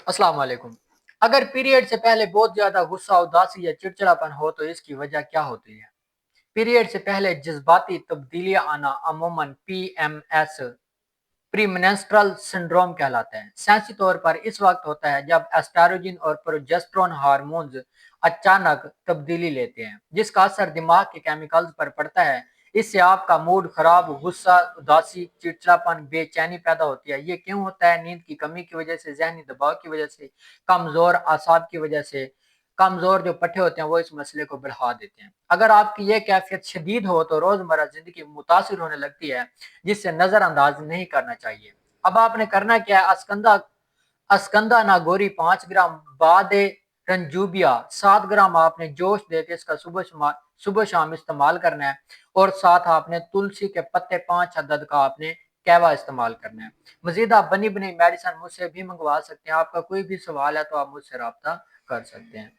السلام علیکم۔ اگر پیریڈ سے پہلے بہت زیادہ غصہ، اداسی یا چڑچڑاپن ہو تو اس کی وجہ کیا ہوتی ہے؟ پیریڈ سے پہلے جذباتی تبدیلیاں آنا عموماً پی ایم ایس پری منسٹرل سنڈروم کہلاتا ہے۔ سائنسی طور پر اس وقت ہوتا ہے جب ایسٹروجن اور پروجسٹرون ہارمونز اچانک تبدیلی لیتے ہیں، جس کا اثر دماغ کے کیمیکلز پر پڑتا ہے۔ اس سے آپ کا موڈ خراب، غصہ، اداسی، چڑچڑاپن، بے چینی پیدا ہوتی ہے۔ یہ کیوں ہوتا ہے؟ نیند کی کمی کی وجہ سے، ذہنی دباؤ کی وجہ سے، کمزور اعصاب کی وجہ سے۔ کمزور جو پٹھے ہوتے ہیں وہ اس مسئلے کو بڑھا دیتے ہیں۔ اگر آپ کی یہ کیفیت شدید ہو تو روزمرہ زندگی متاثر ہونے لگتی ہے، جس سے نظر انداز نہیں کرنا چاہیے۔ اب آپ نے کرنا کیا ہے؟ اسکندہ ناگوری 5 گرام، باد رنجوبیا 7 گرام آپ نے جوش دے کے اس کا صبح شام استعمال کرنا ہے، اور ساتھ آپ نے تلسی کے پتے 5 عدد کا آپ نے کہوا استعمال کرنا ہے۔ مزید آپ بنی بنی میڈیسن مجھ سے بھی منگوا سکتے ہیں۔ آپ کا کوئی بھی سوال ہے تو آپ مجھ سے رابطہ کر سکتے ہیں۔